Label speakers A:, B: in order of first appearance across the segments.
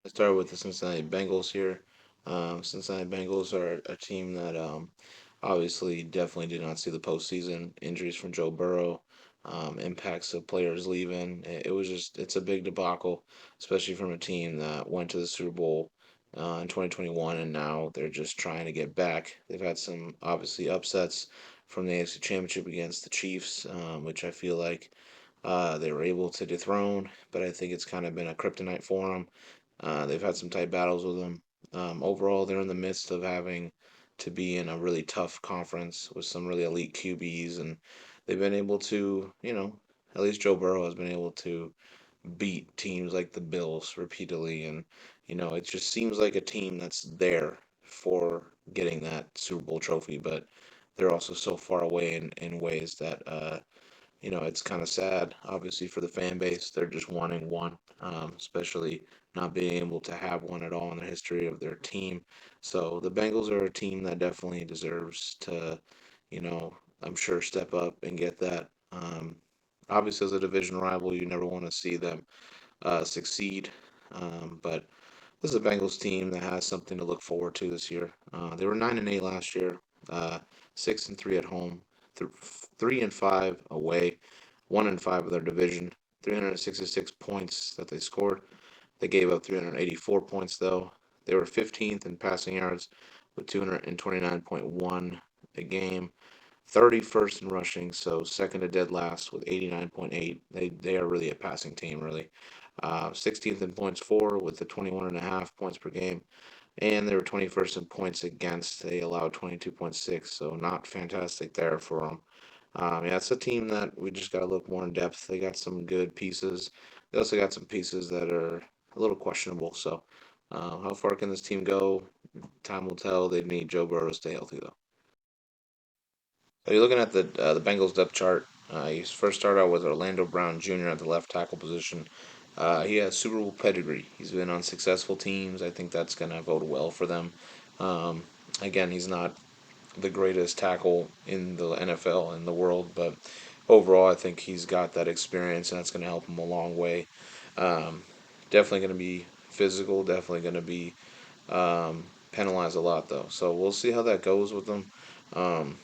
A: I started with the Cincinnati Bengals here. Cincinnati Bengals are a team that obviously definitely did not see the postseason. Injuries from Joe Burrow, impacts of players leaving. It was just it's a big debacle, especially from a team that went to the Super Bowl in 2021, and now they're just trying to get back. They've had some obviously upsets from the AFC Championship against the Chiefs, which I feel like they were able to dethrone, but I think it's kind of been a kryptonite for them. They've had some tight battles with them. Overall, they're in the midst of having to be in a really tough conference with some really elite QBs, and they've been able to, at least Joe Burrow has been able to beat teams like the Bills repeatedly, and it just seems like a team that's there for getting that Super Bowl trophy, but they're also so far away in ways that it's kind of sad, obviously, for the fan base. They're just wanting one, especially not being able to have one at all in the history of their team. So the Bengals are a team that definitely deserves to, you know, I'm sure step up and get that. Obviously, as a division rival, you never want to see them succeed. But this is a Bengals team that has something to look forward to this year. They were 9-8 last year, 6-3 at home, 3-5 away, 1-5 of their division. 366 points that they scored. They gave up 384 points though. They were 15th in passing yards with 229.1 a game. 31st in rushing, so second to dead last with 89.8. They are really a passing team, really. 16th in points for with the 21.5 points per game, and they were 21st in points against. They allowed 22.6, so not fantastic there for them. Yeah, it's a team that we just got to look more in depth. They got some good pieces. They also got some pieces that are a little questionable. So, how far can this team go? Time will tell. They need Joe Burrow to stay healthy, though. So you're looking at the Bengals depth chart. He first started out with Orlando Brown Jr. at the left tackle position. He has Super Bowl pedigree. He's been on successful teams. I think that's going to bode well for them. Um, Again, he's not the greatest tackle in the NFL in the world, but overall, I think he's got that experience, and that's going to help him a long way. Um, Definitely going to be physical. Definitely going to be penalized a lot, though. So we'll see how that goes with him. Um,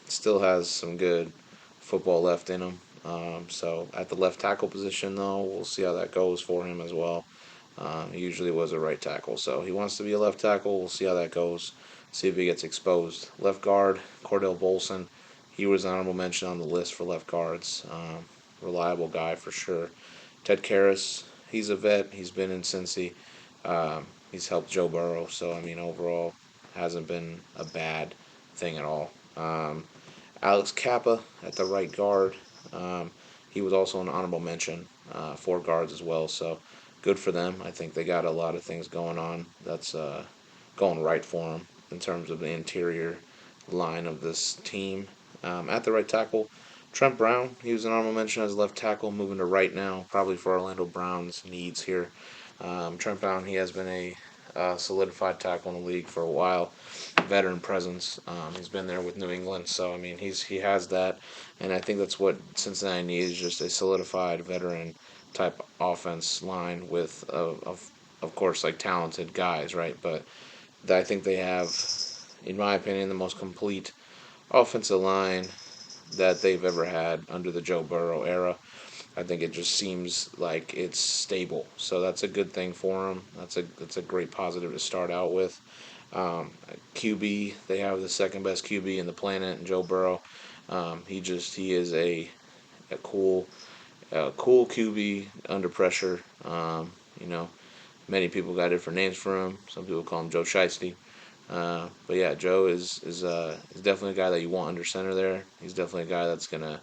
A: Still has some good football left in him. So at the left tackle position, though, we'll see how that goes for him as well. He usually was a right tackle, so he wants to be a left tackle. We'll see how that goes. See if he gets exposed. Left guard, Cordell Bolson. He was an honorable mention on the list for left guards. Reliable guy for sure. Ted Karras, he's a vet. He's been in Cincy. He's helped Joe Burrow, so I mean, overall, hasn't been a bad thing at all. Alex Kappa at the right guard. Um, he was also an honorable mention for guards as well. So good for them. I think they got a lot of things going on that's going right for them in terms of the interior line of this team. At the right tackle, Trent Brown. He was an honorable mention as left tackle, moving to right now, probably for Orlando Brown's needs here. Trent Brown, he has been a solidified tackle in the league for a while, veteran presence. He's been there with New England, so I mean he has that, and I think that's what Cincinnati needs, just a solidified veteran type offense line with of course like talented guys, right? But I think they have, in my opinion, the most complete offensive line that they've ever had under the Joe Burrow era. I think it just seems like it's stable, so that's a good thing for them. That's a great positive to start out with. QB, they have the second best QB in the planet, and Joe Burrow. He is a cool QB under pressure. You know, many people got different names for him. Some people call him Joe Shiesty. But yeah, Joe is definitely a guy that you want under center there. He's definitely a guy that's gonna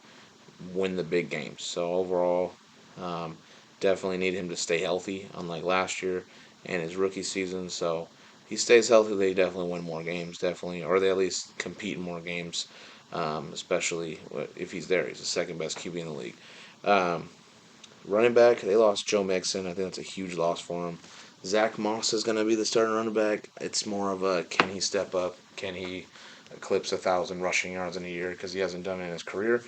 A: win the big games. So overall, um, definitely need him to stay healthy, unlike last year and his rookie season. So he stays healthy, they definitely win more games, definitely, or they at least compete in more games. Especially if he's there, he's the second best QB in the league. Um, Running back, they lost Joe Mixon. I think that's a huge loss for him. Zach Moss is going to be the starting running back. It's more of a can he step up? Can he eclipse 1,000 rushing yards in a year? Because he hasn't done it in his career.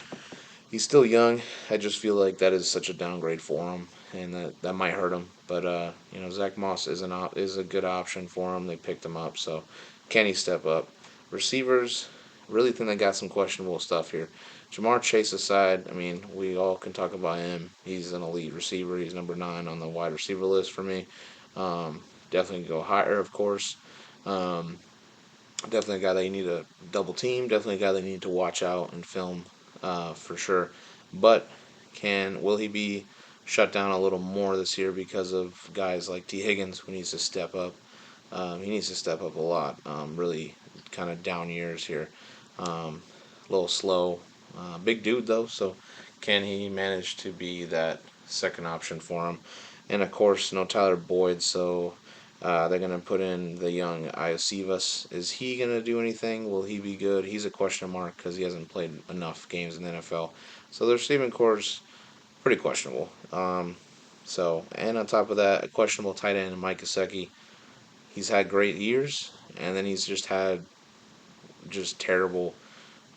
A: He's still young. I just feel like that is such a downgrade for him. and that might hurt him. But Zach Moss is a good option for him. They picked him up, so can he step up? Receivers, really think they got some questionable stuff here. Jamar Chase aside, I mean, we all can talk about him. He's an elite receiver. He's number 9 on the wide receiver list for me. Um, Definitely go higher, of course. Um, Definitely a guy that you need to double team. Definitely a guy that you need to watch out and film for sure. But will he be shut down a little more this year because of guys like T Higgins who needs to step up? He needs to step up a lot. Really, kind of down years here. A little slow. Big dude though, so can he manage to be that second option for him? And of course, no Tyler Boyd, so they're gonna put in the young Iosivas. Is he gonna do anything? Will he be good? He's a question mark because he hasn't played enough games in the NFL. So their receiving core is pretty questionable. And on top of that, a questionable tight end, Mike Gesicki. He's had great years, and then he's just had just terrible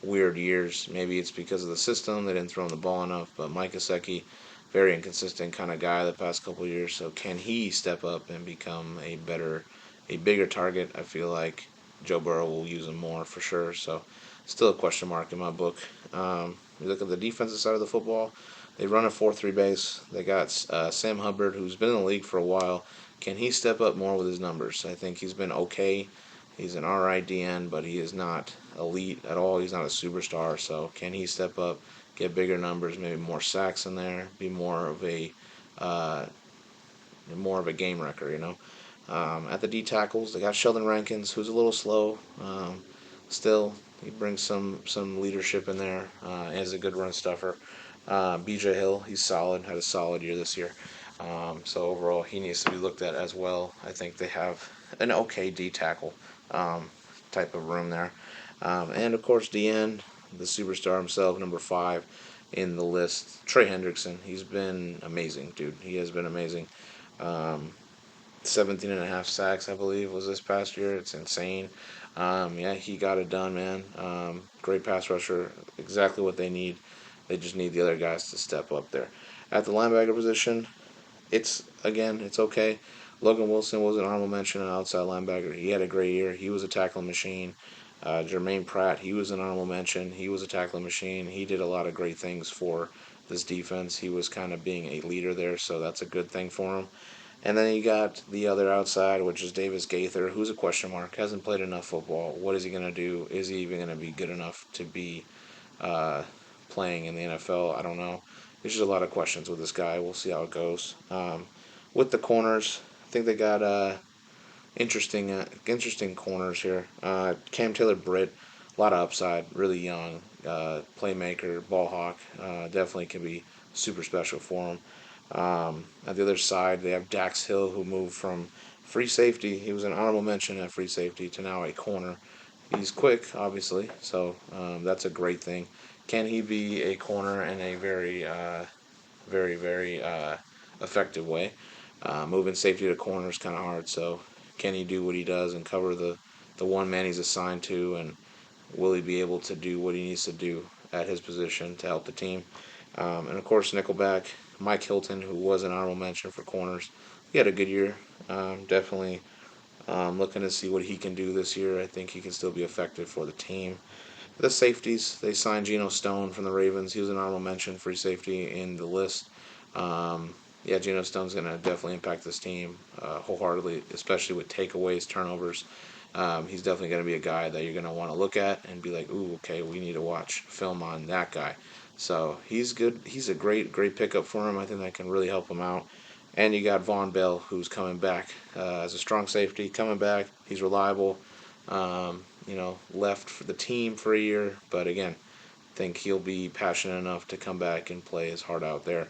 A: weird years. Maybe it's because of the system; they didn't throw him the ball enough. But Mike Gesicki, very inconsistent kind of guy the past couple of years. So can he step up and become a bigger target? I feel like Joe Burrow will use him more for sure. So still a question mark in my book. You look at the defensive side of the football. They run a 4-3 base. They got Sam Hubbard, who's been in the league for a while. Can he step up more with his numbers? I think he's been okay. He's an RI DN, but he is not elite at all. He's not a superstar. So can he step up, get bigger numbers, maybe more sacks in there, be uh, more of a game wrecker? At the D tackles, they got Sheldon Rankins, who's a little slow. Still, he brings some leadership in there. Is a good run stuffer. BJ Hill, he's solid. Had a solid year this year. So overall, he needs to be looked at as well. I think they have an okay D tackle um, type of room there. And of course, DN, the superstar himself, number 5 in the list, Trey Hendrickson. He's been amazing, dude. He has been amazing. Um, 17 and a half sacks, I believe, was this past year. It's insane. Yeah, he got it done, man. Great pass rusher, exactly what they need. They just need the other guys to step up there. At the linebacker position, it's okay. Logan Wilson was an honorable mention, an outside linebacker. He had a great year. He was a tackling machine. Jermaine Pratt, he was an honorable mention. He was a tackling machine. He did a lot of great things for this defense. He was kind of being a leader there, so that's a good thing for him. And then you got the other outside, which is Davis Gaither, who's a question mark. Hasn't played enough football. What is he going to do? Is he even going to be good enough to be uh, playing in the NFL? I don't know. There's just a lot of questions with this guy. We'll see how it goes. With the corners, I think they got interesting corners here. Cam Taylor Britt, a lot of upside, really young, playmaker, ball hawk. Definitely can be super special for him. At the other side, they have Dax Hill, who moved from free safety. He was an honorable mention at free safety to now a corner. He's quick, obviously, so that's a great thing. Can he be a corner in a very effective way? Moving safety to corner is kind of hard, so can he do what he does and cover the one man he's assigned to, and will he be able to do what he needs to do at his position to help the team? And of course, Nickelback, Mike Hilton, who was an honorable mention for corners, he had a good year. Definitely looking to see what he can do this year. I think he can still be effective for the team. The safeties, they signed Geno Stone from the Ravens. He was an honorable mention free safety in the list. Um, yeah, Geno Stone's going to definitely impact this team wholeheartedly, especially with takeaways, turnovers. He's definitely going to be a guy that you're going to want to look at and be like, ooh, okay, we need to watch film on that guy. So he's good. He's a great pickup for him. I think that can really help him out. And you got Von Bell, who's coming back as a strong safety, coming back. He's reliable. Left for the team for a year, but again, think he'll be passionate enough to come back and play his heart out there.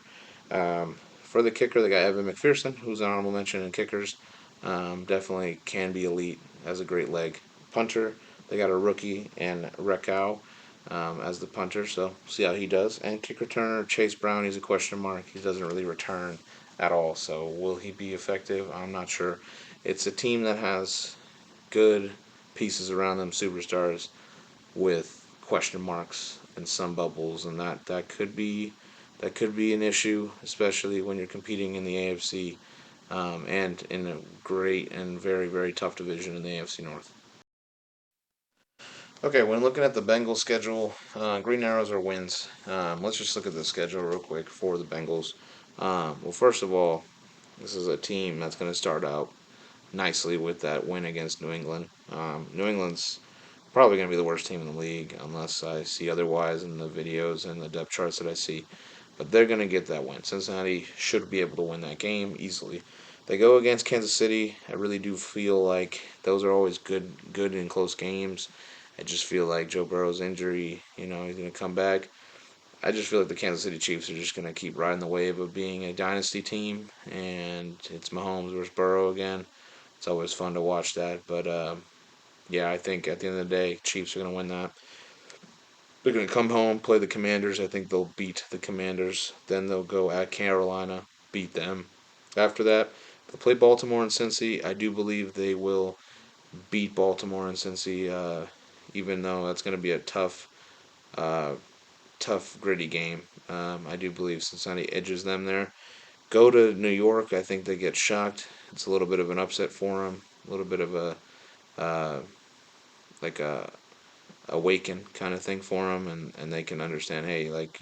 A: For the kicker, they got Evan McPherson, who's an honorable mention in kickers. Definitely can be elite, has a great leg. Punter, they got a rookie and Rekau as the punter, so see how he does. And kick returner Chase Brown, he's a question mark. He doesn't really return at all, so will he be effective? I'm not sure. It's a team that has good pieces around them, superstars with question marks and some bubbles, and that could be that could be an issue, especially when you're competing in the AFC and in a great and very, very tough division in the AFC North. Okay, when looking at the Bengals schedule, green arrows are wins. Let's just look at the schedule real quick for the Bengals. Well, first of all, this is a team that's going to start out nicely with that win against New England. New England's probably going to be the worst team in the league unless I see otherwise in the videos and the depth charts that I see. But they're going to get that win. Cincinnati should be able to win that game easily. They go against Kansas City. I really do feel like those are always good and close games. I just feel like Joe Burrow's injury, he's going to come back. I just feel like the Kansas City Chiefs are just going to keep riding the wave of being a dynasty team, and it's Mahomes versus Burrow again. It's always fun to watch that, but yeah, I think at the end of the day, Chiefs are going to win that. They're going to come home, play the Commanders. I think they'll beat the Commanders. Then they'll go at Carolina, beat them. After that, they'll play Baltimore and Cincy. I do believe they will beat Baltimore and Cincy, even though that's going to be a uh, tough, gritty game. I do believe Cincinnati edges them there. Go to New York. I think they get shocked. It's a little bit of an upset for them. A little bit of a uh, like a awaken kind of thing for them, and they can understand, hey, like,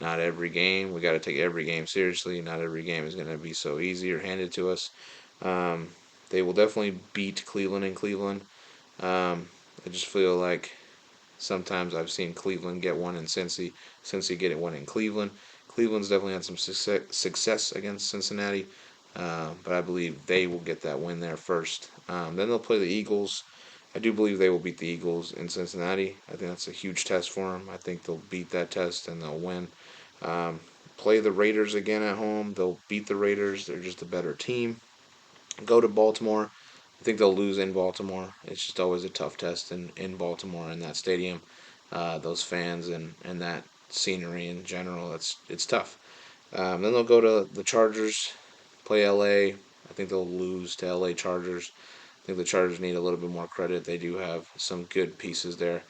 A: not every game, we got to take every game seriously. Not every game is going to be so easy or handed to us. Um, they will definitely beat Cleveland in Cleveland. I just feel like sometimes I've seen Cleveland get one in Cincy, Cincy get one in Cleveland. Cleveland's definitely had some success against Cincinnati, but I believe they will get that win there first. Then they'll play the Eagles. I do believe they will beat the Eagles in Cincinnati. I think that's a huge test for them. I think they'll beat that test and they'll win. Um, Play the Raiders again at home. They'll beat the Raiders. They're just a better team. Go to Baltimore. I think they'll lose in Baltimore. It's just always a tough test in Baltimore in that stadium. Those fans and that scenery in general, it's tough. Then they'll go to the Chargers, play LA. I think they'll lose to LA Chargers. I think the Chargers need a little bit more credit. They do have some good pieces there.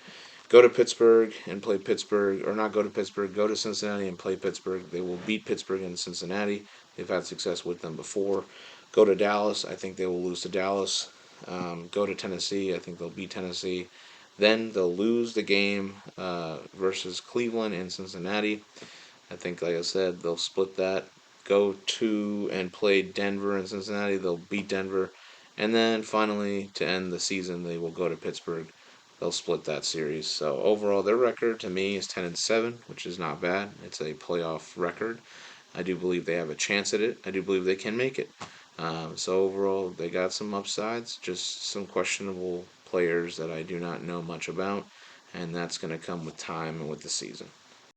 A: Go to Pittsburgh and play Pittsburgh, or not go to Pittsburgh, go to Cincinnati and play Pittsburgh. They will beat Pittsburgh in Cincinnati. They've had success with them before. Go to Dallas. I think they will lose to Dallas. Go to Tennessee. I think they'll beat Tennessee. Then they'll lose the game versus Cleveland and Cincinnati. I think, like I said, they'll split that. Go to and play Denver and Cincinnati. They'll beat Denver. And then finally, to end the season, they will go to Pittsburgh. They'll split that series. So overall, their record to me is 10-7, which is not bad. It's a playoff record. I do believe they have a chance at it. I do believe they can make it. So overall, they got some upsides, just some questionable players that I do not know much about, and that's going to come with time and with the season.